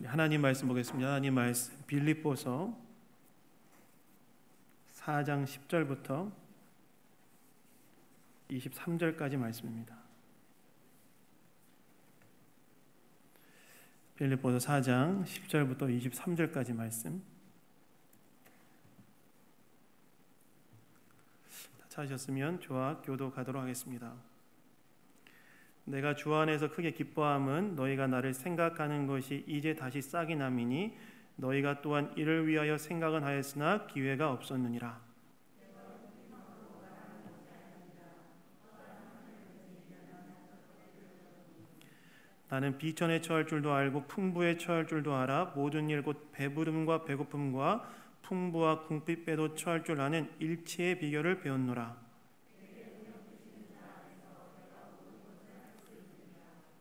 하나님 말씀 보겠습니다. 하나님 말씀 빌립보서 4장 10절부터 23절까지 말씀입니다. 빌립보서 4장 10절부터 23절까지 말씀. 찾으셨으면 저와 교도가도록 하겠습니다. 내가 주 안에서 크게 기뻐함은 너희가 나를 생각하는 것이 이제 다시 싹이 남이니 너희가 또한 이를 위하여 생각은 하였으나 기회가 없었느니라. 나는 비천에 처할 줄도 알고 풍부에 처할 줄도 알아. 모든 일 곧 배부름과 배고픔과 풍부와 궁핍에도 처할 줄 아는 일체의 비결을 배웠노라.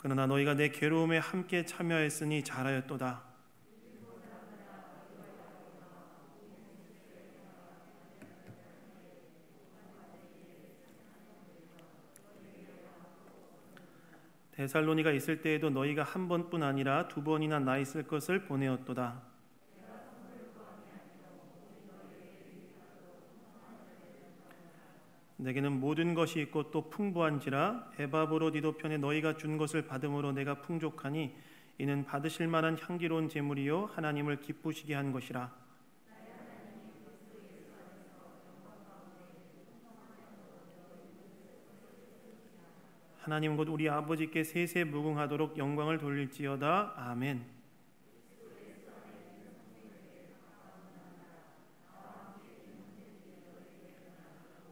그러나 너희가 내 괴로움에 함께 참여했으니 잘하였도다. 데살로니가 있을 때에도 너희가 한 번뿐 아니라 두 번이나 나 있을 것을 보내었도다. 내게는 모든 것이 있고 또 풍부한지라 에바브로디도 편에 너희가 준 것을 받음으로 내가 풍족하니 이는 받으실 만한 향기로운 제물이요 하나님을 기쁘시게 한 것이라. 하나님 곧 우리 아버지께 세세 무궁하도록 영광을 돌릴지어다. 아멘.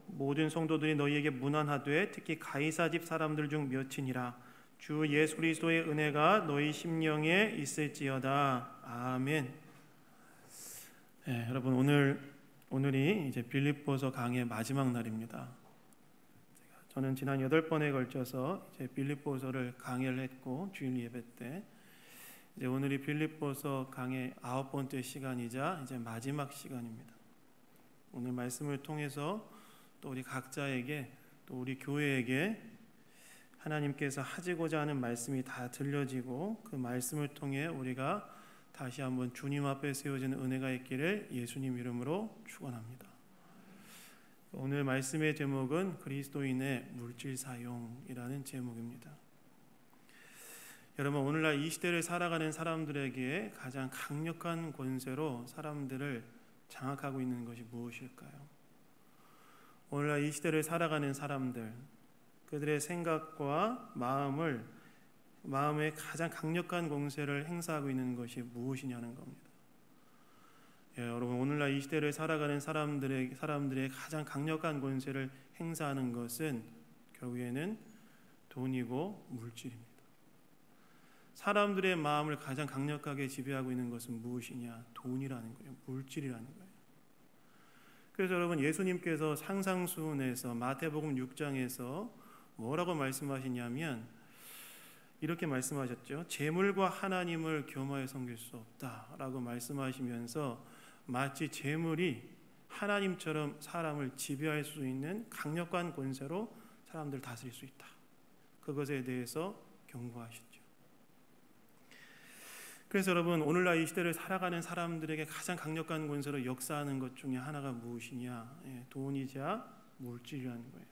모든 성도들이 너희에게 문안하되 특히 가이사 집 사람들 중 몇이니라. 주 예수 그리스도의 은혜가 너희 심령에 있을지어다. 아멘. 네, 여러분 오늘이 이제 빌립보서 강의 마지막 날입니다. 저는 지난 8번에 걸쳐서 이제 빌립보서를 강의를 했고 주일 예배 때 이제 오늘이 빌립보서 강의 9번째 시간이자 이제 마지막 시간입니다. 오늘 말씀을 통해서 또 우리 각자에게 또 우리 교회에게 하나님께서 하시고자 하는 말씀이 다 들려지고 그 말씀을 통해 우리가 다시 한번 주님 앞에 세워지는 은혜가 있기를 예수님 이름으로 축원합니다. 오늘 말씀의 제목은 그리스도인의 물질 사용이라는 제목입니다. 여러분 오늘날 이 시대를 살아가는 사람들에게 가장 강력한 권세로 사람들을 장악하고 있는 것이 무엇일까요? 오늘날 이 시대를 살아가는 사람들, 그들의 생각과 마음에 가장 강력한 권세를 행사하고 있는 것이 무엇이냐는 겁니다. 여러분 오늘날 이 시대를 살아가는 사람들의 가장 강력한 권세를 행사하는 것은 결국에는 돈이고 물질입니다. 사람들의 마음을 가장 강력하게 지배하고 있는 것은 무엇이냐? 돈이라는 거예요. 물질이라는 거예요. 그래서 여러분 예수님께서 상상수훈에서 마태복음 6장에서 뭐라고 말씀하시냐면 이렇게 말씀하셨죠. 재물과 하나님을 겸하여 섬길 수 없다라고 말씀하시면서 마치 재물이 하나님처럼 사람을 지배할 수 있는 강력한 권세로 사람들을 다스릴 수 있다. 그것에 대해서 경고하시죠. 그래서 여러분 오늘날 이 시대를 살아가는 사람들에게 가장 강력한 권세로 역사하는 것 중에 하나가 무엇이냐? 돈이자 물질이라는 거예요.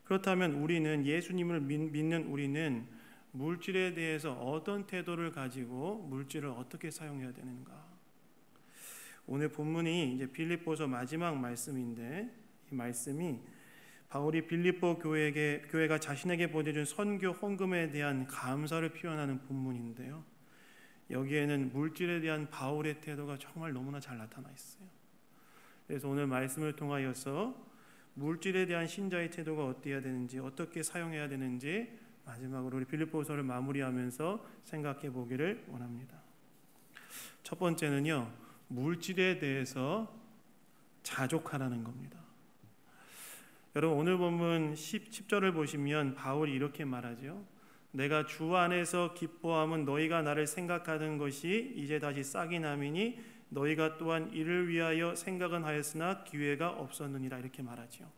그렇다면 우리는 예수님을 믿는 우리는 물질에 대해서 어떤 태도를 가지고 물질을 어떻게 사용해야 되는가? 오늘 본문이 이제 빌립보서 마지막 말씀인데 이 말씀이 바울이 빌립보 교회가 자신에게 보내준 선교 헌금에 대한 감사를 표현하는 본문인데요. 여기에는 물질에 대한 바울의 태도가 정말 너무나 잘 나타나 있어요. 그래서 오늘 말씀을 통하여서 물질에 대한 신자의 태도가 어때야 되는지, 어떻게 사용해야 되는지 마지막으로 우리 빌립보서를 마무리하면서 생각해 보기를 원합니다. 첫 번째는요, 물질에 대해서 자족하라는 겁니다. 여러분 오늘 본문 10절을 보시면 바울이 이렇게 말하죠. 내가 주 안에서 기뻐함은 너희가 나를 생각하는 것이 이제 다시 싹이 남이니 너희가 또한 이를 위하여 생각은 하였으나 기회가 없었느니라 이렇게 말하죠.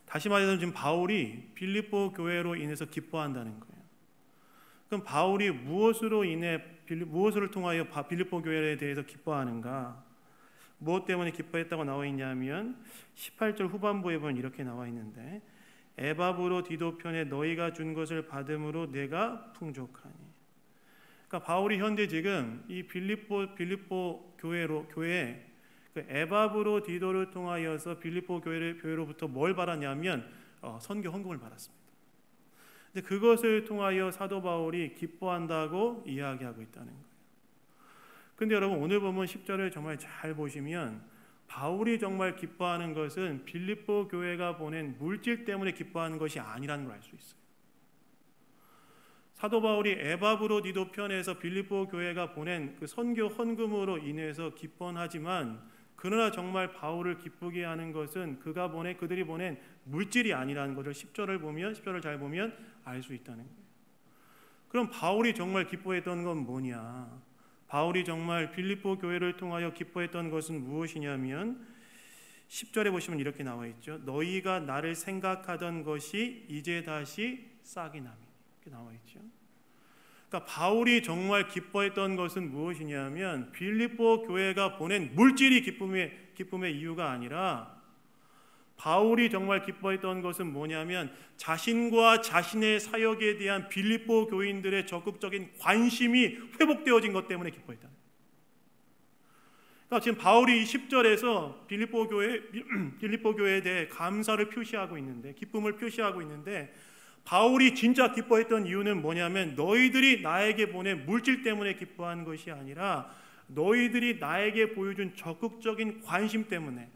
다시 말해서 지금 바울이 빌립보 교회로 인해서 기뻐한다는 거예요. 그럼 바울이 무엇을 통하여 빌립보 교회에 대해서 기뻐하는가? 무엇 때문에 기뻐했다고 나와 있냐면 18절 후반부에 보면 이렇게 나와 있는데 에바브로 디도 편에 너희가 준 것을 받음으로 내가 풍족하니. 그러니까 바울이 현재 지금 이 빌립보 교회에 그 에바브로 디도를 통하여서 빌립보 교회로부터 뭘 받았냐면 선교 헌금을 받았습니다. 근데 그것을 통하여 사도 바울이 기뻐한다고 이야기하고 있다는 거예요. 근데 여러분 오늘 보면 10절을 정말 잘 보시면 바울이 정말 기뻐하는 것은 빌립보 교회가 보낸 물질 때문에 기뻐하는 것이 아니라는 걸 알 수 있어요. 사도 바울이 에바브로 디도 편에서 빌립보 교회가 보낸 그 선교 헌금으로 인해서 기뻐하지만 그러나 정말 바울을 기쁘게 하는 것은 그들이 보낸 물질이 아니라는 것을 10절을 잘 보면 알 수 있다는 거예요. 그럼 바울이 정말 기뻐했던 건 뭐냐? 바울이 정말 빌립보 교회를 통하여 기뻐했던 것은 무엇이냐면 10절에 보시면 이렇게 나와 있죠. 너희가 나를 생각하던 것이 이제 다시 싹이 나니. 이렇게 나와 있죠. 그러니까 바울이 정말 기뻐했던 것은 무엇이냐면 빌립보 교회가 보낸 물질이 기쁨의 이유가 아니라 바울이 정말 기뻐했던 것은 뭐냐면 자신과 자신의 사역에 대한 빌립보 교인들의 적극적인 관심이 회복되어진 것 때문에 기뻐했다. 그러니까 지금 바울이 10절에서 빌립보 교회에 대해 감사를 표시하고 있는데, 기쁨을 표시하고 있는데, 바울이 진짜 기뻐했던 이유는 뭐냐면 너희들이 나에게 보낸 물질 때문에 기뻐한 것이 아니라 너희들이 나에게 보여준 적극적인 관심 때문에,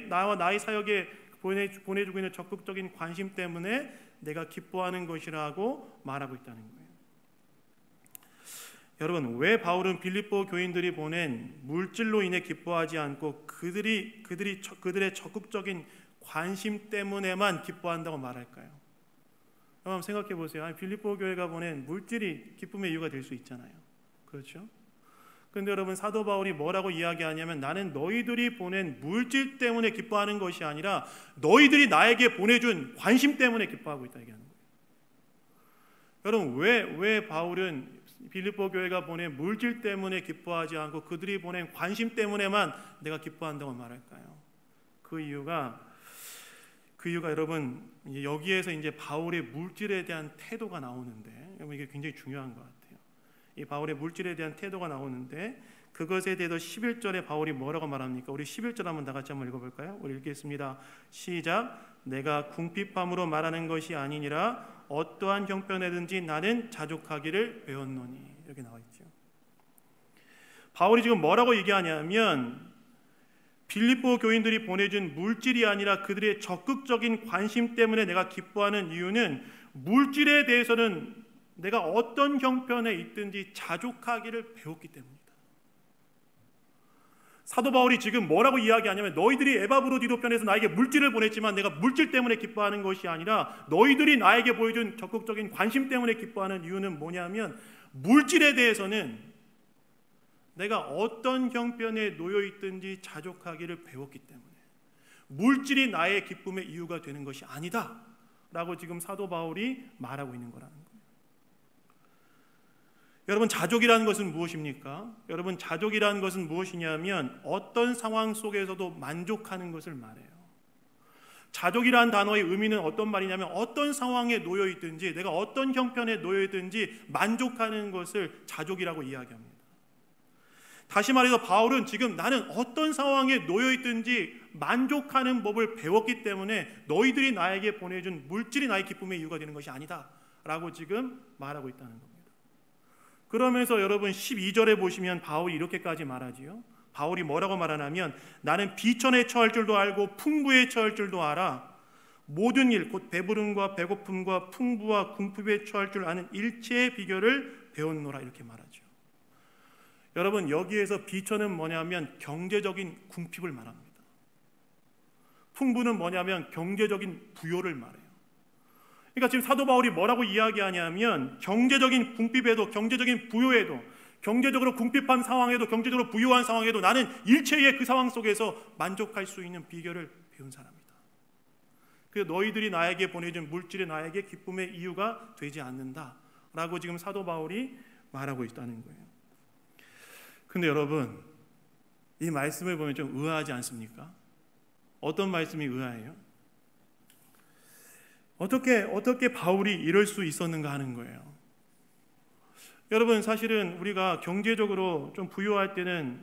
나와 나의 사역에 보내주고 있는 적극적인 관심 때문에 내가 기뻐하는 것이라고 말하고 있다는 거예요. 여러분, 왜 바울은 빌립보 교인들이 보낸 물질로 인해 기뻐하지 않고 그들의 적극적인 관심 때문에만 기뻐한다고 말할까요? 한번 생각해 보세요. 빌립보 교회가 보낸 물질이 기쁨의 이유가 될 수 있잖아요. 그렇죠? 그런데 여러분, 사도 바울이 뭐라고 이야기하냐면 나는 너희들이 보낸 물질 때문에 기뻐하는 것이 아니라 너희들이 나에게 보내준 관심 때문에 기뻐하고 있다 얘기하는 거예요. 여러분, 왜 바울은 빌립보 교회가 보낸 물질 때문에 기뻐하지 않고 그들이 보낸 관심 때문에만 내가 기뻐한다고 말할까요? 그 이유가 여러분, 여기에서 이제 바울의 물질에 대한 태도가 나오는데, 이게 굉장히 중요한 것 같아요. 이 바울의 물질에 대한 태도가 나오는데 그것에 대해서 11절에 바울이 뭐라고 말합니까? 우리 11절 한번 다 같이 한번 읽어볼까요? 우리 읽겠습니다. 시작. 내가 궁핍함으로 말하는 것이 아니니라 어떠한 형편에든지 나는 자족하기를 배웠노니. 이렇게 나와 있죠. 바울이 지금 뭐라고 얘기하냐면 빌립보 교인들이 보내준 물질이 아니라 그들의 적극적인 관심 때문에 내가 기뻐하는 이유는 물질에 대해서는 내가 어떤 형편에 있든지 자족하기를 배웠기 때문이다. 사도 바울이 지금 뭐라고 이야기하냐면 너희들이 에바브로 디도 편에서 나에게 물질을 보냈지만 내가 물질 때문에 기뻐하는 것이 아니라 너희들이 나에게 보여준 적극적인 관심 때문에 기뻐하는 이유는 뭐냐면 물질에 대해서는 내가 어떤 형편에 놓여 있든지 자족하기를 배웠기 때문에 물질이 나의 기쁨의 이유가 되는 것이 아니다 라고 지금 사도 바울이 말하고 있는 거라는 거예요. 여러분, 자족이라는 것은 무엇입니까? 여러분, 자족이라는 것은 무엇이냐면 어떤 상황 속에서도 만족하는 것을 말해요. 자족이라는 단어의 의미는 어떤 말이냐면 어떤 상황에 놓여 있든지 내가 어떤 형편에 놓여 있든지 만족하는 것을 자족이라고 이야기합니다. 다시 말해서 바울은 지금 나는 어떤 상황에 놓여 있든지 만족하는 법을 배웠기 때문에 너희들이 나에게 보내준 물질이 나의 기쁨의 이유가 되는 것이 아니다 라고 지금 말하고 있다는 겁니다. 그러면서 여러분 12절에 보시면 바울이 이렇게까지 말하지요. 바울이 뭐라고 말하냐면 나는 비천에 처할 줄도 알고 풍부에 처할 줄도 알아. 모든 일 곧 배부름과 배고픔과 풍부와 궁핍에 처할 줄 아는 일체의 비결을 배웠노라 이렇게 말하죠. 여러분, 여기에서 비천은 뭐냐면 경제적인 궁핍을 말합니다. 풍부는 뭐냐면 경제적인 부요를 말해요. 그러니까 지금 사도 바울이 뭐라고 이야기하냐면 경제적인 궁핍에도 경제적인 부요에도 경제적으로 궁핍한 상황에도 경제적으로 부유한 상황에도 나는 일체의 그 상황 속에서 만족할 수 있는 비결을 배운 사람이다. 그 너희들이 나에게 보내준 물질이 나에게 기쁨의 이유가 되지 않는다라고 지금 사도 바울이 말하고 있다는 거예요. 근데 여러분, 이 말씀을 보면 좀 의아하지 않습니까? 어떤 말씀이 의아해요? 어떻게 바울이 이럴 수 있었는가 하는 거예요. 여러분, 사실은 우리가 경제적으로 좀 부유할 때는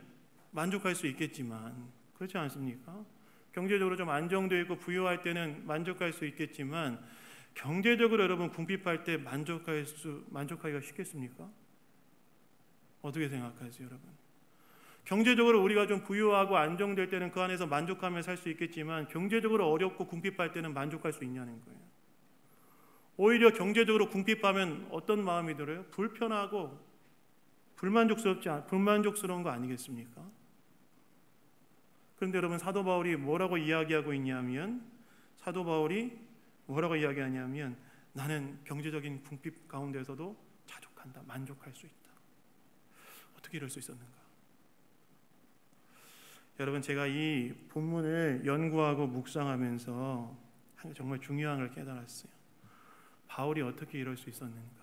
만족할 수 있겠지만, 그렇지 않습니까? 경제적으로 좀 안정되어 있고 부유할 때는 만족할 수 있겠지만, 경제적으로 여러분 궁핍할 때 만족하기가 쉽겠습니까? 어떻게 생각하세요, 여러분? 경제적으로 우리가 좀 부유하고 안정될 때는 그 안에서 만족하며 살 수 있겠지만, 경제적으로 어렵고 궁핍할 때는 만족할 수 있냐는 거예요. 오히려 경제적으로 궁핍하면 어떤 마음이 들어요? 불편하고 불만족스러운 거 아니겠습니까? 그런데 여러분, 사도 바울이 뭐라고 이야기하고 있냐면, 나는 경제적인 궁핍 가운데서도 자족한다, 만족할 수 있다. 어떻게 이럴 수 있었는가? 여러분, 제가 이 본문을 연구하고 묵상하면서 정말 중요한 걸 깨달았어요. 바울이 어떻게 이럴 수 있었는가?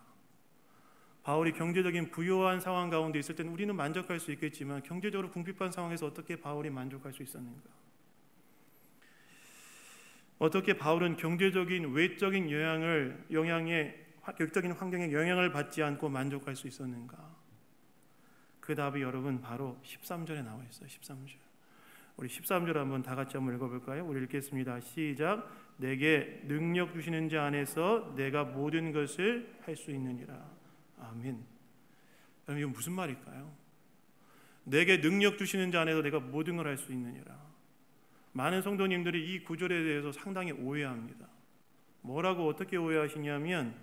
바울이 경제적인 부유한 상황 가운데 있을 때는 우리는 만족할 수 있겠지만, 경제적으로 궁핍한 상황에서 어떻게 바울이 만족할 수 있었는가? 어떻게 바울은 경제적인 외적인 외적인 환경에 영향을 받지 않고 만족할 수 있었는가? 그 답이 여러분 바로 13절에 나와 있어요. 13절. 우리 13절 한번 다 같이 한번 읽어볼까요? 우리 읽겠습니다. 시작. 내게 능력 주시는 자 안에서 내가 모든 것을 할 수 있느니라. 아멘. 여러분, 이건 무슨 말일까요? 내게 능력 주시는 자 안에서 내가 모든 걸 할 수 있느니라. 많은 성도님들이 이 구절에 대해서 상당히 오해합니다. 뭐라고 어떻게 오해하시냐면,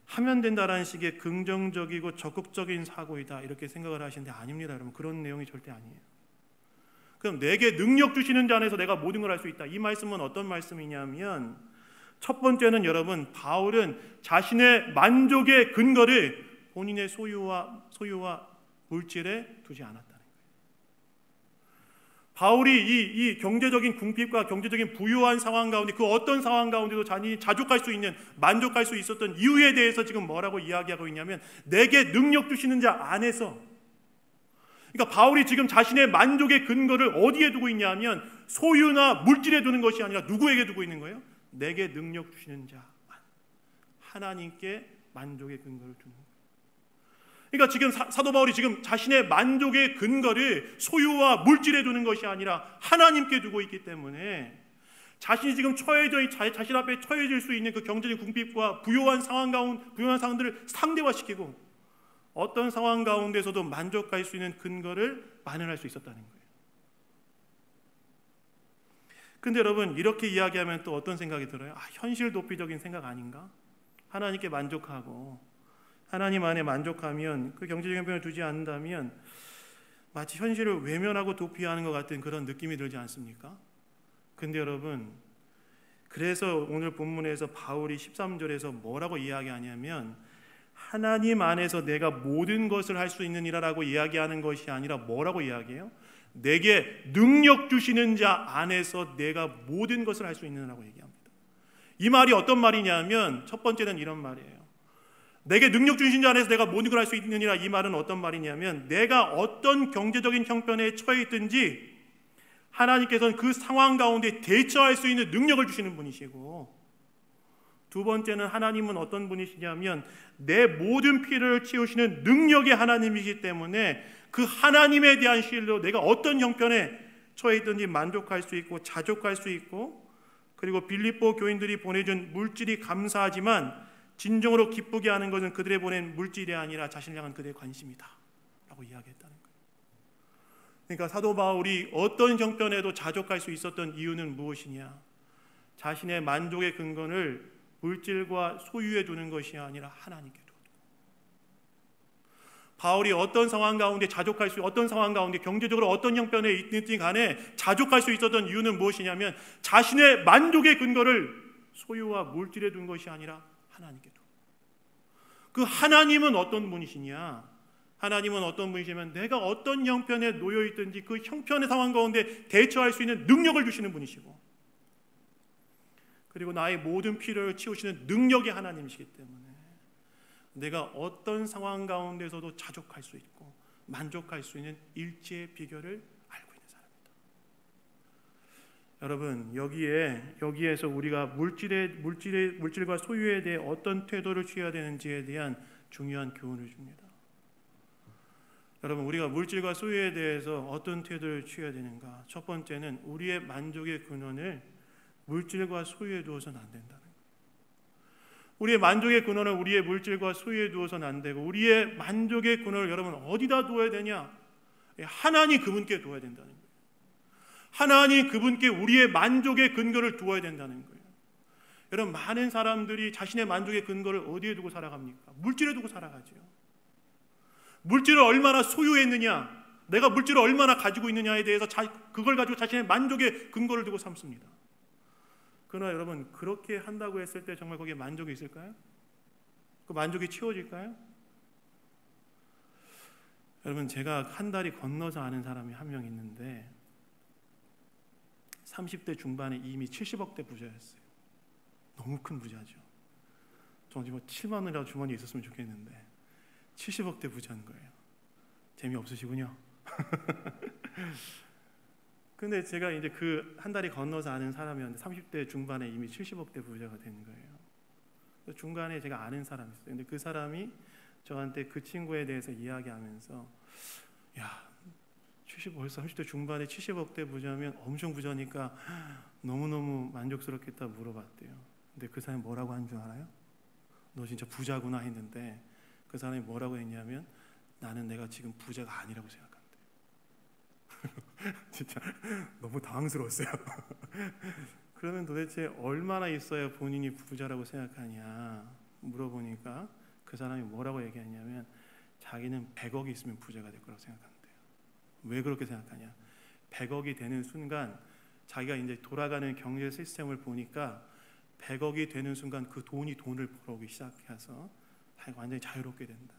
하면 된다라는 식의 긍정적이고 적극적인 사고이다 이렇게 생각을 하시는데, 아닙니다. 여러분, 그런 내용이 절대 아니에요. 그럼 내게 능력 주시는 자 안에서 내가 모든 걸 할 수 있다. 이 말씀은 어떤 말씀이냐면, 첫 번째는 여러분, 바울은 자신의 만족의 근거를 본인의 소유와 물질에 두지 않았다는 거예요. 바울이 이 경제적인 궁핍과 경제적인 부유한 상황 가운데, 그 어떤 상황 가운데도 자신이 자족할 수 있는, 만족할 수 있었던 이유에 대해서 지금 뭐라고 이야기하고 있냐면, 내게 능력 주시는 자 안에서. 그러니까 바울이 지금 자신의 만족의 근거를 어디에 두고 있냐면, 소유나 물질에 두는 것이 아니라 누구에게 두고 있는 거예요? 내게 능력 주시는 자, 하나님께 만족의 근거를 두는 거예요. 그러니까 지금 사도 바울이 지금 자신의 만족의 근거를 소유와 물질에 두는 것이 아니라 하나님께 두고 있기 때문에, 자신이 지금 자신 앞에 처해질 수 있는 그 경제적 궁핍과 부유한 상황들을 상대화시키고, 어떤 상황 가운데서도 만족할 수 있는 근거를 마련할 수 있었다는 거예요. 근데 여러분, 이렇게 이야기하면 또 어떤 생각이 들어요? 현실 도피적인 생각 아닌가? 하나님께 만족하고 하나님 안에 만족하면, 그 경제적인 형편을 두지 않는다면 마치 현실을 외면하고 도피하는 것 같은 그런 느낌이 들지 않습니까? 근데 여러분, 그래서 오늘 본문에서 바울이 13절에서 뭐라고 이야기하냐면, 하나님 안에서 내가 모든 것을 할 수 있느니라라고 이야기하는 것이 아니라 뭐라고 이야기해요? 내게 능력 주시는 자 안에서 내가 모든 것을 할 수 있느냐라고 얘기합니다. 이 말이 어떤 말이냐면, 첫 번째는 이런 말이에요. 내게 능력 주신 자 안에서 내가 모든 걸 할 수 있느니라. 이 말은 어떤 말이냐면, 내가 어떤 경제적인 형편에 처해 있든지 하나님께서는 그 상황 가운데 대처할 수 있는 능력을 주시는 분이시고, 두 번째는 하나님은 어떤 분이시냐면, 내 모든 필요를 채우시는 능력의 하나님이기 때문에 그 하나님에 대한 신뢰로 내가 어떤 형편에 처해 있든지 만족할 수 있고 자족할 수 있고, 그리고 빌립보 교인들이 보내준 물질이 감사하지만 진정으로 기쁘게 하는 것은 그들이 보낸 물질이 아니라 자신을 향한 그들의 관심이다 라고 이야기했다는 거예요. 그러니까 사도 바울이 어떤 형편에도 자족할 수 있었던 이유는 무엇이냐? 자신의 만족의 근거를 물질과 소유에 두는 것이 아니라 하나님께 두고, 바울이 어떤 상황 가운데 어떤 상황 가운데 경제적으로 어떤 형편에 있든지 간에 자족할 수 있었던 이유는 무엇이냐면, 자신의 만족의 근거를 소유와 물질에 둔 것이 아니라 하나님께 두고. 그 하나님은 어떤 분이시냐? 하나님은 어떤 분이시냐면, 내가 어떤 형편에 놓여 있든지 그 형편의 상황 가운데 대처할 수 있는 능력을 주시는 분이시고, 그리고 나의 모든 필요를 채우시는 능력이 하나님이시기 때문에 내가 어떤 상황 가운데서도 자족할 수 있고 만족할 수 있는 일치의 비결을 알고 있는 사람입니다. 여러분, 여기에서 우리가 물질과 소유에 대해 어떤 태도를 취해야 되는지에 대한 중요한 교훈을 줍니다. 여러분, 우리가 물질과 소유에 대해서 어떤 태도를 취해야 되는가? 첫 번째는 우리의 만족의 근원을 물질과 소유에 두어서는 안 된다는 거예요. 우리의 만족의 근원을 우리의 물질과 소유에 두어서는 안 되고, 우리의 만족의 근원을 여러분 어디다 두어야 되냐? 하나님 그분께 두어야 된다는 거예요. 하나님 그분께 우리의 만족의 근거를 두어야 된다는 거예요. 여러분, 많은 사람들이 자신의 만족의 근거를 어디에 두고 살아갑니까? 물질에 두고 살아가죠. 물질을 얼마나 소유했느냐, 내가 물질을 얼마나 가지고 있느냐에 대해서 그걸 가지고 자신의 만족의 근거를 두고 삼습니다. 그러나 여러분, 그렇게 한다고 했을 때 정말 거기에 만족이 있을까요? 그 만족이 채워질까요? 여러분, 제가 한 다리 건너서 아는 사람이 한 명 있는데 30대 중반에 이미 70억대 부자였어요. 너무 큰 부자죠. 저는 지금 7만 원이라도 주머니에 있었으면 좋겠는데 70억대 부자인 거예요. 재미없으시군요. 근데 제가 이제 그 한 다리 건너서 아는 사람이었는데 30대 중반에 이미 70억대 부자가 된 거예요. 중간에 제가 아는 사람이 있어요. 근데 그 사람이 저한테 그 친구에 대해서 이야기하면서, 야, 벌써 30대 중반에 70억대 부자면 엄청 부자니까 너무너무 만족스럽겠다 물어봤대요. 근데 그 사람이 뭐라고 한 줄 알아요? 너 진짜 부자구나 했는데 그 사람이 뭐라고 했냐면, 나는 내가 지금 부자가 아니라고 생각한대. 진짜 너무 당황스러웠어요. 그러면 도대체 얼마나 있어야 본인이 부자라고 생각하냐 물어보니까 그 사람이 뭐라고 얘기했냐면, 자기는 100억이 있으면 부자가 될 거라고 생각한대요. 왜 그렇게 생각하냐? 100억이 되는 순간 자기가 이제 돌아가는 경제 시스템을 보니까 100억이 되는 순간 그 돈을 벌어오기 시작해서 완전히 자유롭게 된다.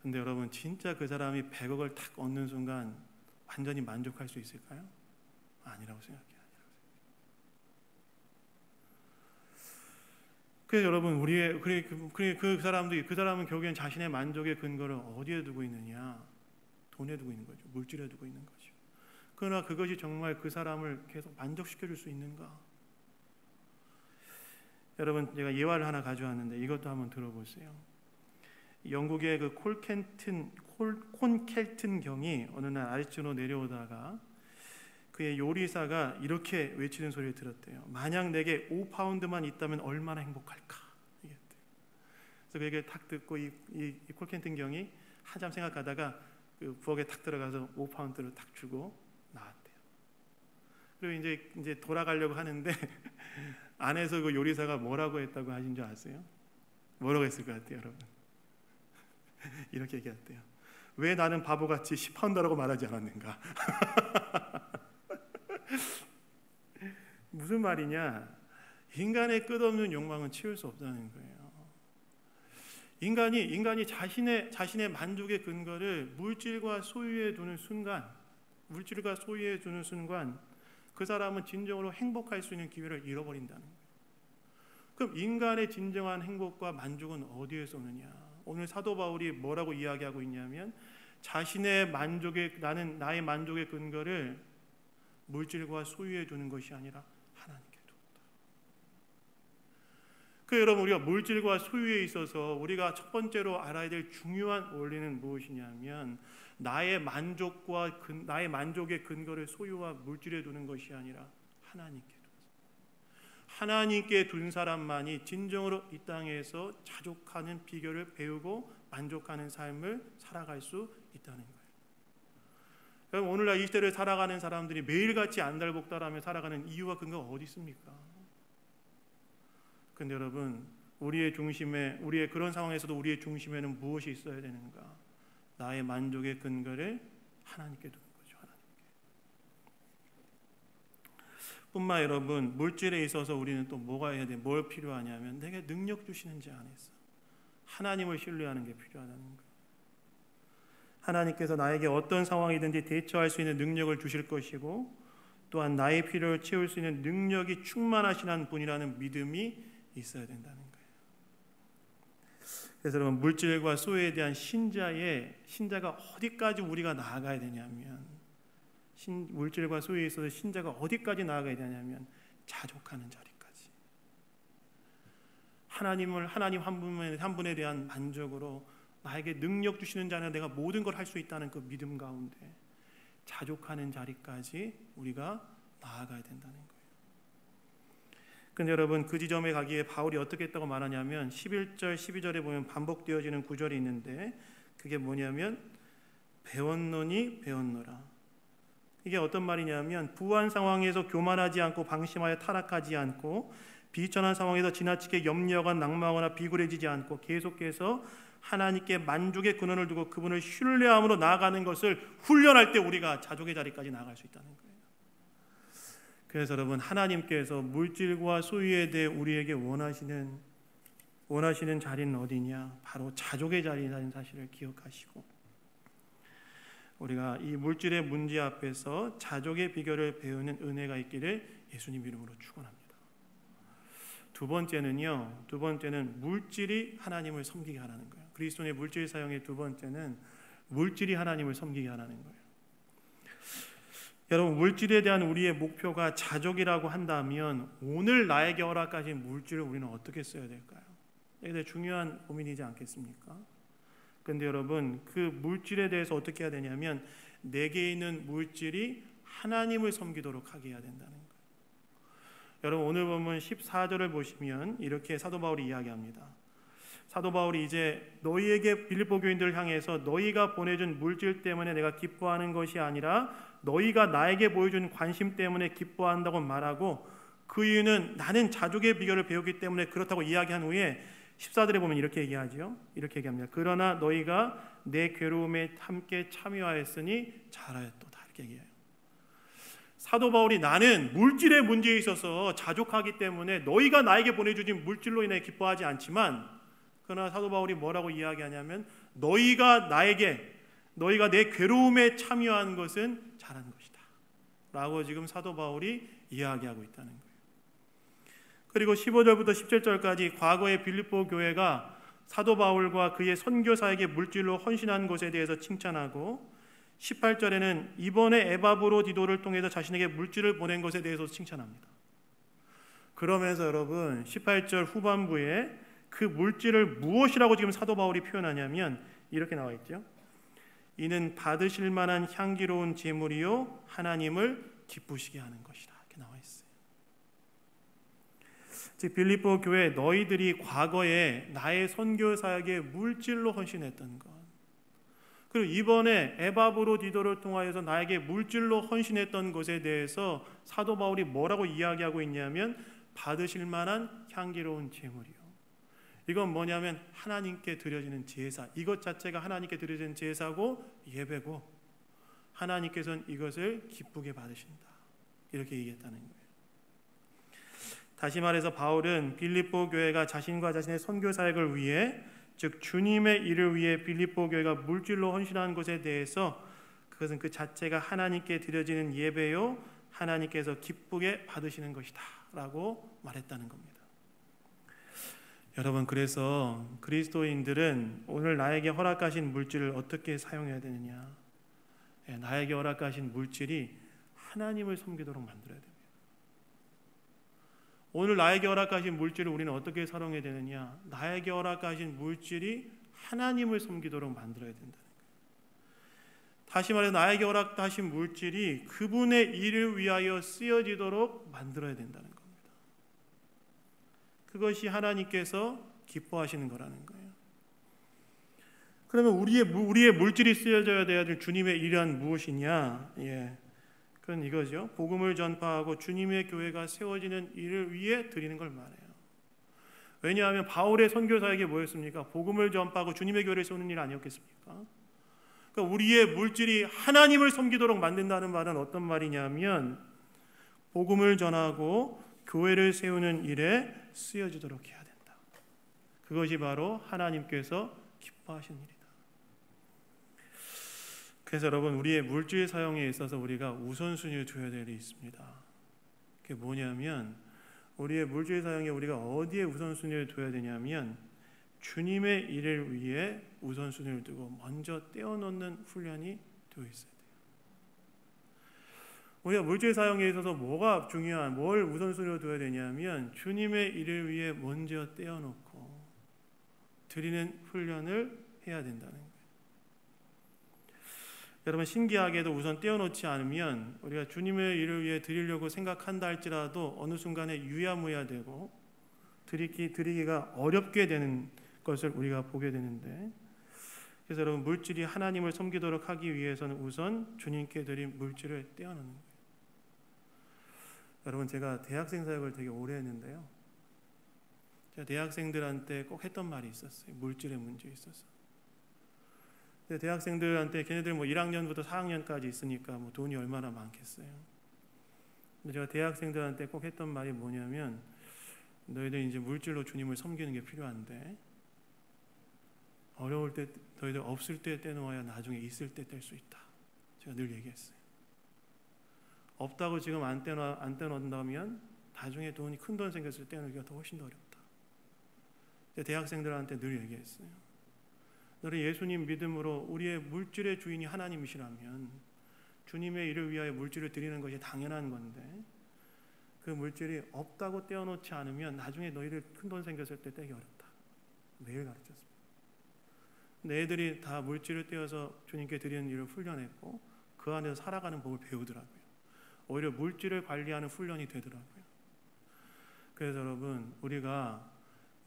근데 여러분, 진짜 그 사람이 100억을 탁 얻는 순간 완전히 만족할 수 있을까요? 아니라고 생각해요. 그래서 여러분, 그 사람은 결국엔 자신의 만족의 근거를 어디에 두고 있느냐? 돈에 두고 있는 거죠. 물질에 두고 있는 거죠. 그러나 그것이 정말 그 사람을 계속 만족시켜 줄 수 있는가? 여러분, 제가 예화를 하나 가져왔는데 이것도 한번 들어보세요. 영국의 그 콘켈튼 경이 어느 날 아래층으로 내려오다가 그의 요리사가 이렇게 외치는 소리를 들었대요. 만약 내게 5파운드만 있다면 얼마나 행복할까? 이랬대요. 그래서 그 얘기를 탁 듣고 이 콘켈튼 경이 한참 생각하다가 그 부엌에 탁 들어가서 5파운드를 탁 주고 나왔대요. 그리고 이제 돌아가려고 하는데 안에서 그 요리사가 뭐라고 했다고 하신 줄 아세요? 뭐라고 했을 것 같아요, 여러분? 이렇게 얘기했대요. 왜 나는 바보같이 10파운드라고 말하지 않았는가? 무슨 말이냐? 인간의 끝없는 욕망은 채울 수 없다는 거예요. 인간이 자신의 만족의 근거를 물질과 소유에 두는 순간 그 사람은 진정으로 행복할 수 있는 기회를 잃어버린다는 거예요. 그럼 인간의 진정한 행복과 만족은 어디에서 오느냐? 오늘 사도 바울이 뭐라고 이야기하고 있냐면, 나의 만족의 근거를 물질과 소유에 두는 것이 아니라 하나님께 두었다. 그 여러분, 우리가 물질과 소유에 있어서 우리가 첫 번째로 알아야 될 중요한 원리는 무엇이냐면, 나의 만족의 근거를 소유와 물질에 두는 것이 아니라 하나님께 두었다. 하나님께 둔 사람만이 진정으로 이 땅에서 자족하는 비결을 배우고 만족하는 삶을 살아갈 수 있다는 거예요. 여러분, 오늘날 이 시대를 살아가는 사람들이 매일같이 안달복달하며 살아가는 이유와 근거가 어디 있습니까? 그런데 여러분, 우리의 그런 상황에서도 우리의 중심에는 무엇이 있어야 되는가? 나의 만족의 근거를 하나님께 두는 거죠. 하나님께. 뿐만 여러분, 물질에 있어서 우리는 또 뭐가 해야 돼? 뭘 필요하냐면, 내게 능력 주시는 자 안에서 하나님을 신뢰하는 게 필요하다는 거예요. 하나님께서 나에게 어떤 상황이든지 대처할 수 있는 능력을 주실 것이고, 또한 나의 필요를 채울 수 있는 능력이 충만하신 분이라는 믿음이 있어야 된다는 거예요. 그래서 여러분, 물질과 소유에 대한 신자가 어디까지 우리가 나아가야 되냐면, 물질과 소유에 있어서 신자가 어디까지 나아가야 되냐면 자족하는 자리까지. 하나님 한 분에 대한 만족으로 나에게 능력 주시는 자는 내가 모든 걸 할 수 있다는 그 믿음 가운데 자족하는 자리까지 우리가 나아가야 된다는 거예요. 근데 여러분, 그 지점에 가기에 바울이 어떻게 했다고 말하냐면 11절 12절에 보면 반복되어지는 구절이 있는데, 그게 뭐냐면 배웠노니 배웠노라. 이게 어떤 말이냐면, 부한 상황에서 교만하지 않고 방심하여 타락하지 않고 비천한 상황에서 지나치게 염려하거나 낙망하거나 비굴해지지 않고 계속해서 하나님께 만족의 근원을 두고 그분을 신뢰함으로 나아가는 것을 훈련할 때 우리가 자족의 자리까지 나아갈 수 있다는 거예요. 그래서 여러분, 하나님께서 물질과 소유에 대해 우리에게 원하시는 자리는 어디냐? 바로 자족의 자리라는 사실을 기억하시고, 우리가 이 물질의 문제 앞에서 자족의 비결을 배우는 은혜가 있기를 예수님 이름으로 축원합니다. 두 번째는 물질이 하나님을 섬기게 하라는 거예요. 그리스도의 물질 사용의 두 번째는 물질이 하나님을 섬기게 하라는 거예요. 여러분, 물질에 대한 우리의 목표가 자족이라고 한다면 오늘 나에게 허락하신 물질을 우리는 어떻게 써야 될까요? 이게 되게 중요한 고민이지 않겠습니까? 그런데 여러분, 그 물질에 대해서 어떻게 해야 되냐면 내게 있는 물질이 하나님을 섬기도록 하게 해야 된다는 거예요. 여러분, 오늘 본문 14절을 보시면 이렇게 사도 바울이 이야기합니다. 사도 바울이 이제 너희에게 빌립보 교인들을 향해서 너희가 보내준 물질 때문에 내가 기뻐하는 것이 아니라 너희가 나에게 보여준 관심 때문에 기뻐한다고 말하고, 그 이유는 나는 자족의 비결을 배우기 때문에 그렇다고 이야기한 후에 14절에 보면 이렇게 얘기하죠. 이렇게 얘기합니다. 그러나 너희가 내 괴로움에 함께 참여하였으니 잘하였도다. 이렇게 얘기해요. 사도 바울이 나는 물질의 문제에 있어서 자족하기 때문에 너희가 나에게 보내주신 물질로 인해 기뻐하지 않지만, 그러나 사도 바울이 뭐라고 이야기하냐면 너희가 내 괴로움에 참여한 것은 잘한 것이다 라고 지금 사도 바울이 이야기하고 있다는 거예요. 그리고 15절부터 17절까지 과거의 빌립보 교회가 사도 바울과 그의 선교사에게 물질로 헌신한 것에 대해서 칭찬하고, 18절에는 이번에 에바브로디도를 통해서 자신에게 물질을 보낸 것에 대해서 칭찬합니다. 그러면서 여러분, 18절 후반부에 그 물질을 무엇이라고 지금 사도 바울이 표현하냐면 이렇게 나와 있죠. 이는 받으실 만한 향기로운 제물이요 하나님을 기쁘시게 하는 것이다. 이렇게 나와 있어요. 즉 빌립보 교회, 너희들이 과거에 나의 선교사에게 물질로 헌신했던 것, 그리고 이번에 에바브로디도를 통하여서 나에게 물질로 헌신했던 것에 대해서 사도 바울이 뭐라고 이야기하고 있냐면 받으실 만한 향기로운 제물이요. 이건 뭐냐면 하나님께 드려지는 제사, 이것 자체가 하나님께 드려지는 제사고 예배고 하나님께서는 이것을 기쁘게 받으신다. 이렇게 얘기했다는 거예요. 다시 말해서 바울은 빌립보 교회가 자신과 자신의 선교 사역을 위해, 즉 주님의 일을 위해 빌립보 교회가 물질로 헌신한 것에 대해서 그것은 그 자체가 하나님께 드려지는 예배요 하나님께서 기쁘게 받으시는 것이다 라고 말했다는 겁니다. 여러분, 그래서 그리스도인들은 오늘 나에게 허락하신 물질을 어떻게 사용해야 되느냐? 나에게 허락하신 물질이 하나님을 섬기도록 만들어야 됩니다. 오늘 나에게 허락하신 물질을 우리는 어떻게 사용해야 되느냐? 나에게 허락하신 물질이 하나님을 섬기도록 만들어야 된다는 거예요. 다시 말해서 나에게 허락하신 물질이 그분의 일을 위하여 쓰여지도록 만들어야 된다는 겁니다. 그것이 하나님께서 기뻐하시는 거라는 거예요. 그러면 우리의 물질이 쓰여져야 될 주님의 일은 무엇이냐? 그건 이거죠. 복음을 전파하고 주님의 교회가 세워지는 일을 위해 드리는 걸 말해요. 왜냐하면 바울의 선교사에게 뭐였습니까? 복음을 전파하고 주님의 교회를 세우는 일 아니었겠습니까? 그러니까 우리의 물질이 하나님을 섬기도록 만든다는 말은 어떤 말이냐면 복음을 전하고 교회를 세우는 일에 쓰여지도록 해야 된다. 그것이 바로 하나님께서 기뻐하시는 일이다. 그래서 여러분, 우리의 물질 사용에 있어서 우리가 우선순위를 둬야 될 일이 있습니다. 그게 뭐냐면, 우리의 물질 사용에 우리가 어디에 우선순위를 둬야 되냐면 주님의 일을 위해 우선순위를 두고 먼저 떼어놓는 훈련이 되어 있어야 돼요. 우리가 물질 사용에 있어서 뭘 우선순위로 둬야 되냐면 주님의 일을 위해 먼저 떼어놓고 드리는 훈련을 해야 된다는 거예요. 여러분, 신기하게도 우선 떼어놓지 않으면 우리가 주님의 일을 위해 드리려고 생각한다 할지라도 어느 순간에 유야무야되고 드리기가 어렵게 되는 것을 우리가 보게 되는데, 그래서 여러분, 물질이 하나님을 섬기도록 하기 위해서는 우선 주님께 드린 물질을 떼어놓는 거예요. 여러분, 제가 대학생 사역을 되게 오래 했는데요, 제가 대학생들한테 꼭 했던 말이 있었어요. 물질의 문제에 있어서. 대학생들한테 걔네들 1학년부터 4학년까지 있으니까 돈이 얼마나 많겠어요. 근데 제가 대학생들한테 꼭 했던 말이 뭐냐면, 너희들 이제 물질로 주님을 섬기는 게 필요한데 어려울 때 너희들 없을 때 떼놓아야 나중에 있을 때 뗄 수 있다. 제가 늘 얘기했어요. 없다고 지금 안 떼놓는다면 나중에 돈이 큰 돈 생겼을 때 떼놓기가 더 훨씬 더 어렵다. 대학생들한테 늘 얘기했어요. 너희 예수님 믿음으로 우리의 물질의 주인이 하나님이시라면 주님의 일을 위하여 물질을 드리는 것이 당연한 건데, 그 물질이 없다고 떼어놓지 않으면 나중에 너희들 큰 돈 생겼을 때 떼기 어렵다. 매일 가르쳤습니다. 근데 애들이 다 물질을 떼어서 주님께 드리는 일을 훈련했고 그 안에서 살아가는 법을 배우더라고요. 오히려 물질을 관리하는 훈련이 되더라고요. 그래서 여러분, 우리가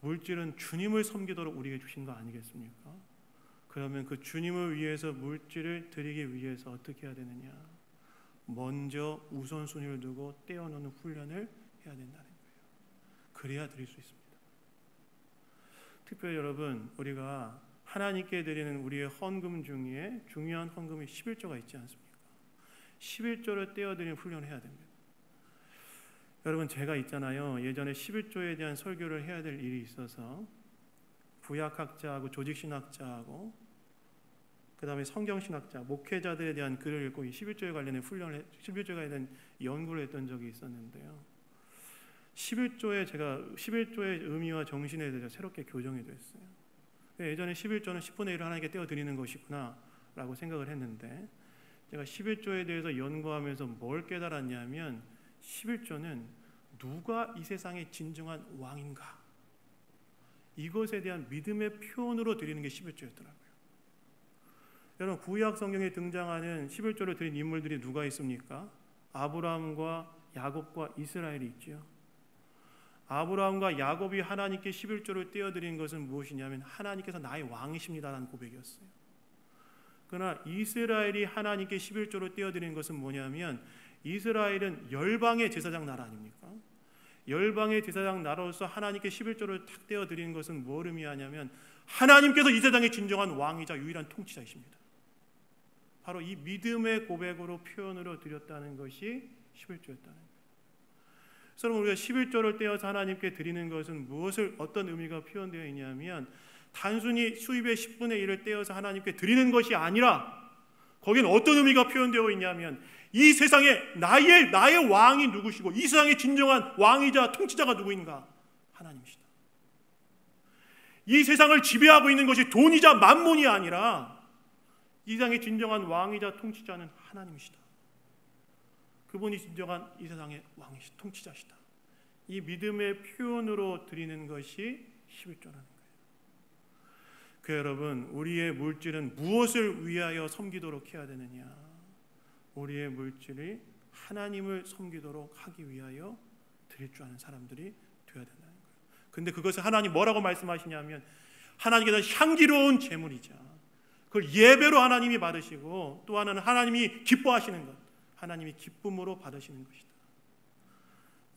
물질은 주님을 섬기도록 우리에게 주신 거 아니겠습니까? 그러면 그 주님을 위해서 물질을 드리기 위해서 어떻게 해야 되느냐? 먼저 우선순위를 두고 떼어놓는 훈련을 해야 된다는 거예요. 그래야 드릴 수 있습니다. 특별히 여러분, 우리가 하나님께 드리는 우리의 헌금 중에 중요한 헌금이 11조가 있지 않습니까? 11조를 떼어드리는 훈련을 해야 됩니다. 여러분, 제가 있잖아요, 예전에 11조에 대한 설교를 해야 될 일이 있어서 구약학자하고 조직신학자하고 그 다음에 성경신학자, 목회자들에 대한 글을 읽고 이 11조에 관련된 11조에 관련된 연구를 했던 적이 있었는데요, 11조의 의미와 정신에 대해서 새롭게 교정이 됐어요. 예전에 11조는 10분의 1을 하나님께 떼어드리는 것이구나 라고 생각을 했는데, 제가 11조에 대해서 연구하면서 뭘 깨달았냐면 11조는 누가 이 세상의 진정한 왕인가, 이것에 대한 믿음의 표현으로 드리는 게 11조였더라고요. 여러분, 구약 성경에 등장하는 11조를 드린 인물들이 누가 있습니까? 아브라함과 야곱과 이스라엘이 있죠. 아브라함과 야곱이 하나님께 11조를 떼어드린 것은 무엇이냐면 하나님께서 나의 왕이십니다라는 고백이었어요. 그러나 이스라엘이 하나님께 11조를 떼어드린 것은 뭐냐면, 이스라엘은 열방의 제사장 나라 아닙니까? 열방의 제사장 나라로서 하나님께 11조를 탁 떼어드린 것은 뭘 의미하냐면 하나님께서 이 세상의 진정한 왕이자 유일한 통치자이십니다. 바로 이 믿음의 고백으로 표현으로 드렸다는 것이 11조였다는 거예요. 그래서 우리가 11조를 떼어서 하나님께 드리는 것은 어떤 의미가 표현되어 있냐면, 단순히 수입의 10분의 1을 떼어서 하나님께 드리는 것이 아니라 거기는 어떤 의미가 표현되어 있냐면, 이 세상에 나의 왕이 누구시고 이 세상의 진정한 왕이자 통치자가 누구인가? 하나님이시다. 이 세상을 지배하고 있는 것이 돈이자 만몬이 아니라 이 세상의 진정한 왕이자 통치자는 하나님이시다. 그분이 진정한 이 세상의 왕이시다, 통치자시다. 이 믿음의 표현으로 드리는 것이 11조라는 거예요. 그 여러분, 우리의 물질은 무엇을 위하여 섬기도록 해야 되느냐? 우리의 물질이 하나님을 섬기도록 하기 위하여 드릴 줄 아는 사람들이 되어야 된다는 거예요. 근데 그것을 하나님 뭐라고 말씀하시냐면, 하나님께서 향기로운 제물이자 그걸 예배로 하나님이 받으시고, 또 하나는 하나님이 기뻐하시는 것, 하나님이 기쁨으로 받으시는 것이다.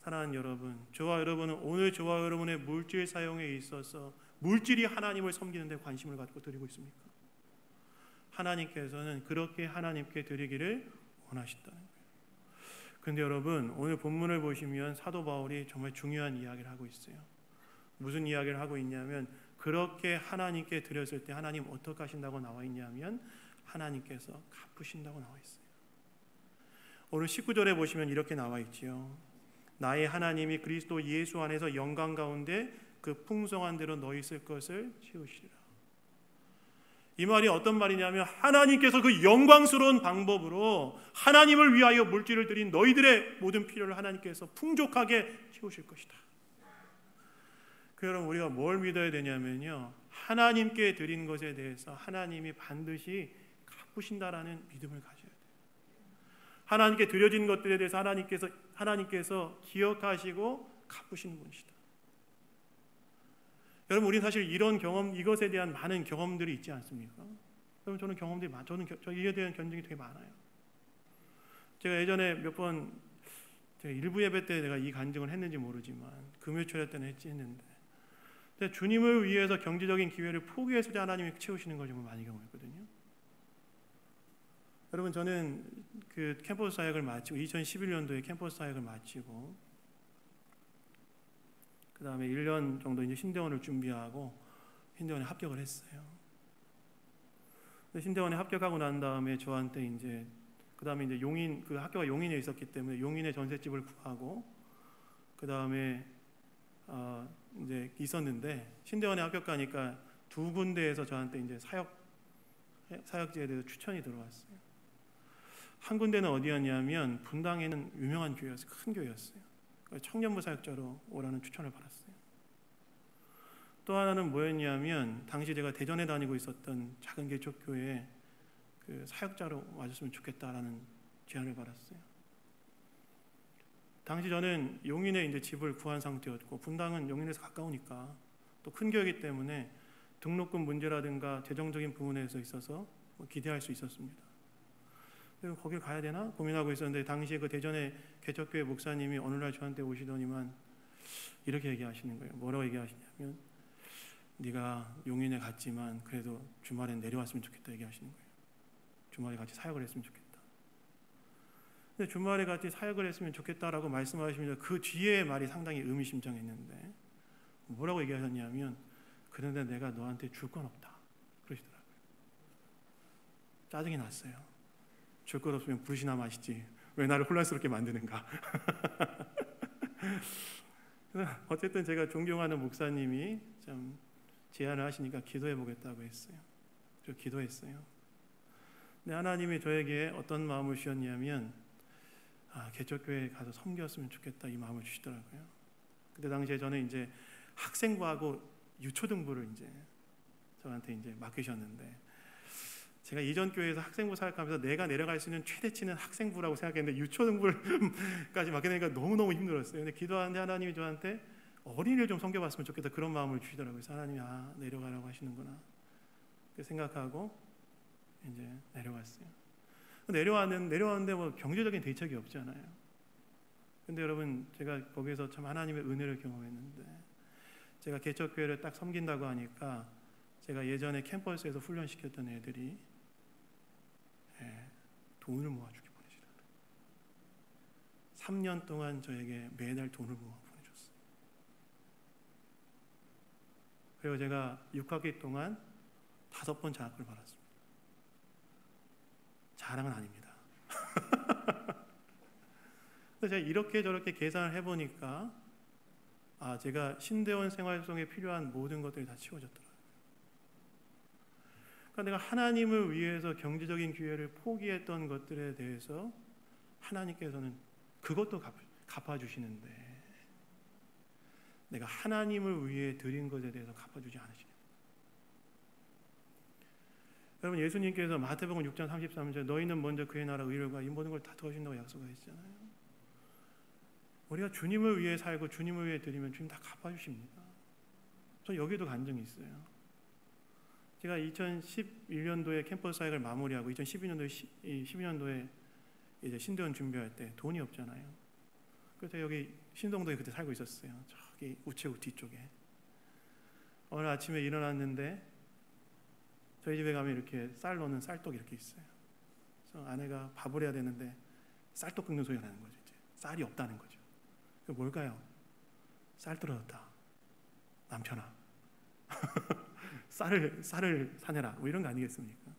사랑하는 여러분, 저와 여러분은 오늘 저와 여러분의 물질 사용에 있어서 물질이 하나님을 섬기는 데 관심을 갖고 드리고 있습니까? 하나님께서는 그렇게 하나님께 드리기를 원하신다는 거예요. 그런데 여러분, 오늘 본문을 보시면 사도 바울이 정말 중요한 이야기를 하고 있어요. 무슨 이야기를 하고 있냐면, 그렇게 하나님께 드렸을 때 하나님 어떻게 하신다고 나와 있냐면, 하나님께서 갚으신다고 나와 있어요. 오늘 19절에 보시면 이렇게 나와 있지요. 나의 하나님이 그리스도 예수 안에서 영광 가운데 그 풍성한 대로 너희 쓸 것을 채우시리라. 이 말이 어떤 말이냐면 하나님께서 그 영광스러운 방법으로 하나님을 위하여 물질을 드린 너희들의 모든 필요를 하나님께서 풍족하게 채우실 것이다. 여러분, 우리가 뭘 믿어야 되냐면요, 하나님께 드린 것에 대해서 하나님이 반드시 갚으신다라는 믿음을 가져야 돼요. 하나님께 드려진 것들에 대해서 하나님께서 기억하시고 갚으시는 분이시다. 여러분, 우리는 사실 이런 경험, 이것에 대한 많은 경험들이 있지 않습니까? 여러분, 저는 경험들이 저 이에 대한 견적이 되게 많아요. 제가 예전에 몇 번 제가 일부 예배 때 내가 이 간증을 했는지 모르지만 금요초래 때는 했는데, 근데 주님을 위해서 경제적인 기회를 포기해서 하나님이 채우시는 걸 정말 많이 경험했거든요. 여러분, 저는 그 캠퍼스 사역을 마치고 2011년도에 캠퍼스 사역을 마치고 그 다음에 1년 정도 이제 신대원을 준비하고 신대원에 합격을 했어요. 근데 신대원에 합격하고 난 다음에 저한테 이제 그 다음에 이제 용인, 그 학교가 용인에 있었기 때문에 용인에 전셋집을 구하고 그 다음에 이제 있었는데, 신대원에 합격하니까 두 군데에서 저한테 이제 사역지에 대해서 추천이 들어왔어요. 한 군데는 어디였냐면 분당에는 유명한 교회였어요. 큰 교회였어요. 청년부 사역자로 오라는 추천을 받았어요. 또 하나는 뭐였냐면 당시 제가 대전에 다니고 있었던 작은 개척교회에 그 사역자로 와줬으면 좋겠다라는 제안을 받았어요. 당시 저는 용인에 이제 집을 구한 상태였고 분당은 용인에서 가까우니까 또 큰 교회이기 때문에 등록금 문제라든가 재정적인 부분에서 있어서 기대할 수 있었습니다. 그리고 거길 가야 되나 고민하고 있었는데, 당시에 그 대전의 개척교회 목사님이 어느 날 저한테 오시더니만 이렇게 얘기하시는 거예요. 뭐라고 얘기하시냐면, 네가 용인에 갔지만 그래도 주말엔 내려왔으면 좋겠다 얘기하시는 거예요. 주말에 같이 사역을 했으면 좋겠다. 근데 주말에 같이 사역을 했으면 좋겠다라고 말씀하시면서 그 뒤에 말이 상당히 의미심장했는데, 뭐라고 얘기하셨냐면, 그런데 내가 너한테 줄 건 없다 그러시더라고요. 짜증이 났어요. 줄 것 없으면 부르시나 마시지 왜 나를 혼란스럽게 만드는가. 어쨌든 제가 존경하는 목사님이 좀 제안을 하시니까 기도해 보겠다고 했어요. 저 기도했어요. 근데 하나님이 저에게 어떤 마음을 주셨냐면, 개척교회에 가서 섬겼으면 좋겠다 이 마음을 주시더라고요. 그때 당시에 저는 이제 학생부하고 유초등부를 이제 저한테 이제 맡기셨는데, 제가 이전 교회에서 학생부 사역하면서 내가 내려갈 수 있는 최대치는 학생부라고 생각했는데 유초등부까지 맡게 되니까 너무너무 힘들었어요. 근데 기도하는데 하나님이 저한테 어린이를 좀 섬겨봤으면 좋겠다 그런 마음을 주시더라고요. 그래서 하나님이 내려가라고 하시는구나 생각하고 이제 내려왔어요. 내려왔는데 뭐 경제적인 대책이 없잖아요. 근데 여러분, 제가 거기에서 참 하나님의 은혜를 경험했는데, 제가 개척교회를 딱 섬긴다고 하니까 제가 예전에 캠퍼스에서 훈련시켰던 애들이 돈을 모아주기 보내시더라고요. 3년 동안 저에게 매달 돈을 모아 보내줬어요. 그리고 제가 6학기 동안 5번 장학금을 받았습니다. 자랑은 아닙니다. 그래서 제가 이렇게 저렇게 계산을 해보니까 제가 신대원 생활 속에 필요한 모든 것들이 다 채워졌더라고요. 그러니까 내가 하나님을 위해서 경제적인 기회를 포기했던 것들에 대해서 하나님께서는 그것도 갚아주시는데, 내가 하나님을 위해 드린 것에 대해서 갚아주지 않으시는. 여러분, 예수님께서 마태복음 6장 33절 너희는 먼저 그의 나라 의를 이 모든 걸 다 도와준다고 약속하셨잖아요. 우리가 주님을 위해 살고 주님을 위해 드리면 주님 다 갚아주십니다. 저 여기도 간증이 있어요. 제가 2011년도에 캠퍼스 사역을 마무리하고 2012년도에 이제 신대원 준비할 때 돈이 없잖아요. 그래서 여기 신동동에 그때 살고 있었어요. 저기 우체국 뒤쪽에. 어느 아침에 일어났는데 저희 집에 가면 이렇게 쌀 넣는 쌀떡 이렇게 있어요. 그래서 아내가 밥을 해야 되는데 쌀떡 끓는 소리가 나는 거죠. 이제 쌀이 없다는 거죠. 그 뭘까요? 쌀 떨어졌다. 남편아. 쌀을 사내라. 뭐 이런 거 아니겠습니까?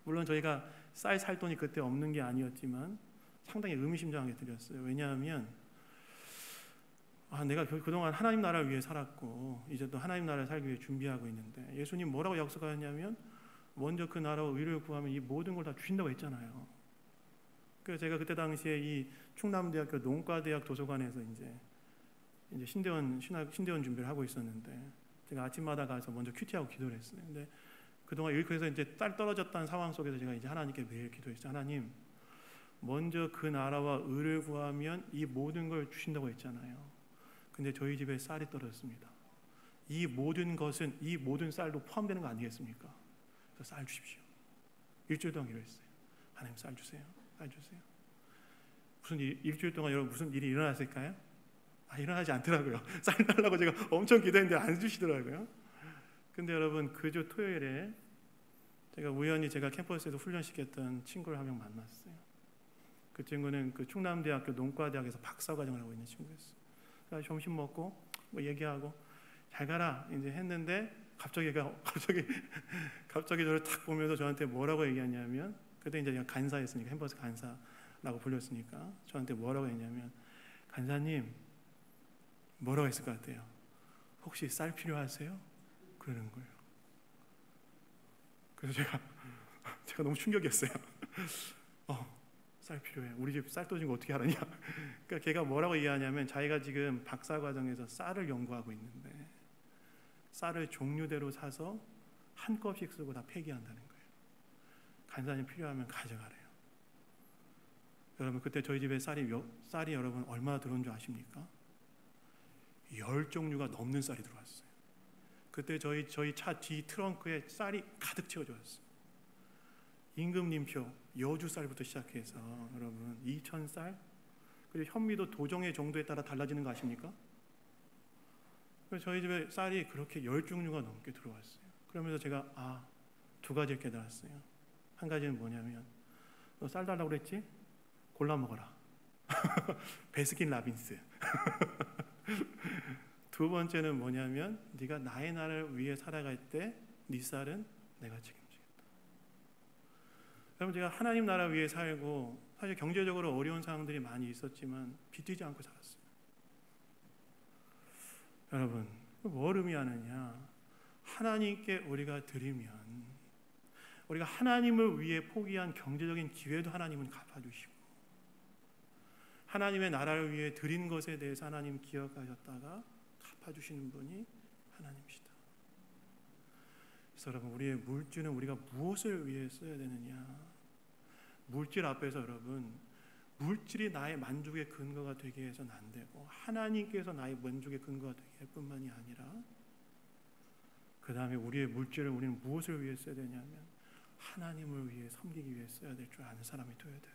물론 저희가 쌀 살 돈이 그때 없는 게 아니었지만 상당히 의미심장하게 드렸어요. 왜냐하면 내가 그동안 하나님 나라를 위해 살았고 이제 또 하나님 나라를 살기 위해 준비하고 있는데 예수님 뭐라고 약속하셨냐면 먼저 그 나라와 의를 구하면 이 모든 걸 다 주신다고 했잖아요. 그래서 제가 그때 당시에 이 충남대학교 농과대학 도서관에서 이제 신대원 준비를 하고 있었는데 제가 아침마다 가서 먼저 큐티하고 기도를 했어요. 근데 그동안 이렇게 해서 이제 딸 떨어졌다는 상황 속에서 제가 이제 하나님께 매일 기도했어요. 하나님, 먼저 그 나라와 의를 구하면 이 모든 걸 주신다고 했잖아요. 근데 저희 집에 쌀이 떨어졌습니다. 이 모든 것은 이 모든 쌀도 포함되는 거 아니겠습니까? 그래서 쌀 주십시오. 일주일 동안 기도했어요. 하나님 쌀 주세요. 쌀 주세요. 일주일 동안 여러분 무슨 일이 일어났을까요? 일어나지 않더라고요. 쌀 달라고 제가 엄청 기도했는데 안 주시더라고요. 근데 여러분 그주 토요일에 제가 우연히 제가 캠퍼스에서 훈련시켰던 친구를 한 명 만났어요. 그 친구는 그 충남대학교 농과대학에서 박사과정을 하고 있는 친구였어요. 그래서 점심 먹고 뭐 얘기하고 잘 가라 이제 했는데 갑자기 저를 탁 보면서 저한테 뭐라고 얘기하냐면 그때 이제 제가 간사였으니까 캠퍼스 간사라고 불렸으니까 저한테 뭐라고 했냐면 간사님 뭐라고 했을 것 같아요? 혹시 쌀 필요하세요? 그러는 거예요. 그래서 제가 너무 충격이었어요. 쌀 필요해. 우리 집 쌀 떨어진 거 어떻게 알았냐? 그러니까 걔가 뭐라고 얘기하냐면 자기가 지금 박사 과정에서 쌀을 연구하고 있는데 쌀을 종류대로 사서 한 컵씩 쓰고 다 폐기한다는 거예요. 간사님 필요하면 가져가래요. 여러분 그때 저희 집에 쌀이 여러분 얼마나 들어온 줄 아십니까? 10종류가 넘는 쌀이 들어왔어요. 그때 저희 차 뒤 트렁크에 쌀이 가득 채워져 왔어요. 임금님표 여주 쌀부터 시작해서 여러분 2,000쌀 그리고 현미도 도정의 정도에 따라 달라지는 거 아십니까? 그래서 저희 집에 쌀이 그렇게 10종류가 넘게 들어왔어요. 그러면서 제가 두 가지를 깨달았어요. 한 가지는 뭐냐면 너 쌀 달라고 그랬지? 골라 먹어라. 베스킨 라빈스. 두 번째는 뭐냐면 네가 나의 나라를 위해 살아갈 때 네 쌀은 내가 책임지겠다. 여러분 제가 하나님 나라 위해 살고 사실 경제적으로 어려운 상황들이 많이 있었지만 빚지지 않고 살았어요. 여러분 뭘 의미하느냐? 하나님께 우리가 드리면 우리가 하나님을 위해 포기한 경제적인 기회도 하나님은 갚아주시고 하나님의 나라를 위해 드린 것에 대해서 하나님 기억하셨다가 갚아주시는 분이 하나님이시다. 그래서 여러분 우리의 물질은 우리가 무엇을 위해 써야 되느냐? 물질 앞에서 여러분 물질이 나의 만족의 근거가 되게 해서는 안 되고 하나님께서 나의 만족의 근거가 되게 할 뿐만이 아니라 그 다음에 우리의 물질을 우리는 무엇을 위해 써야 되냐면 하나님을 위해 섬기기 위해 써야 될 줄 아는 사람이 되어야 되고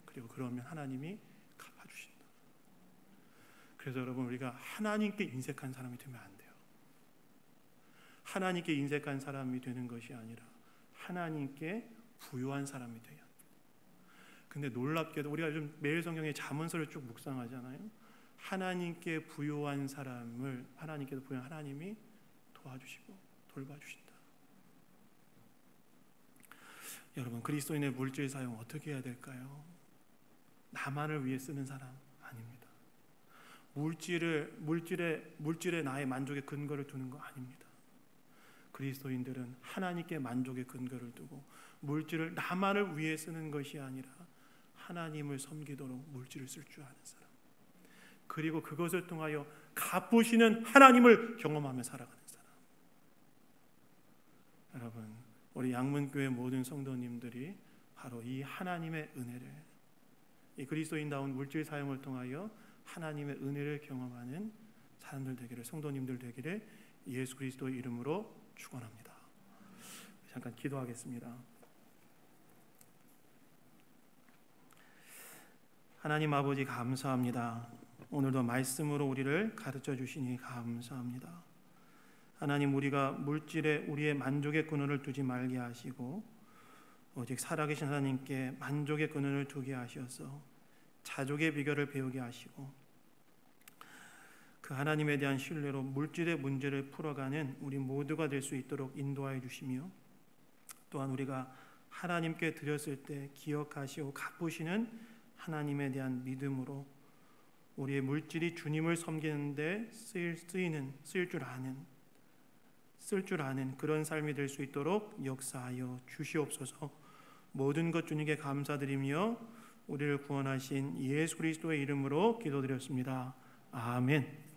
그리고 그러면 하나님이 갚아주신다. 그래서 여러분 우리가 하나님께 인색한 사람이 되면 안 돼요. 하나님께 인색한 사람이 되는 것이 아니라 하나님께 부요한 사람이 돼야 합니다. 근데 놀랍게도 우리가 요즘 매일 성경의 잠언서를 쭉 묵상하잖아요. 하나님께 부요한 사람을 하나님께서 부요한 하나님이 도와주시고 돌봐주신다. 여러분 그리스도인의 물질 사용 어떻게 해야 될까요? 나만을 위해 쓰는 사람 아닙니다. 물질에 나의 만족의 근거를 두는 거 아닙니다. 그리스도인들은 하나님께 만족의 근거를 두고 물질을 나만을 위해 쓰는 것이 아니라 하나님을 섬기도록 물질을 쓸 줄 아는 사람 그리고 그것을 통하여 갚으시는 하나님을 경험하며 살아가는 사람. 여러분 우리 양문교회 모든 성도님들이 바로 이 하나님의 은혜를 이 그리스도인다운 물질 사용을 통하여 하나님의 은혜를 경험하는 사람들 되기를 성도님들 되기를 예수 그리스도의 이름으로 축원합니다. 잠깐 기도하겠습니다. 하나님 아버지 감사합니다. 오늘도 말씀으로 우리를 가르쳐 주시니 감사합니다. 하나님 우리가 물질에 우리의 만족의 근원을 두지 말게 하시고 오직 살아계신 하나님께 만족의 근원을 두게 하셔서 자족의 비결을 배우게 하시고 그 하나님에 대한 신뢰로 물질의 문제를 풀어가는 우리 모두가 될 수 있도록 인도하여 주시며 또한 우리가 하나님께 드렸을 때 기억하시고 갚으시는 하나님에 대한 믿음으로 우리의 물질이 주님을 섬기는데 쓸 줄 아는 그런 삶이 될 수 있도록 역사하여 주시옵소서. 모든 것 주님께 감사드리며 우리를 구원하신 예수 그리스도의 이름으로 기도드렸습니다. 아멘.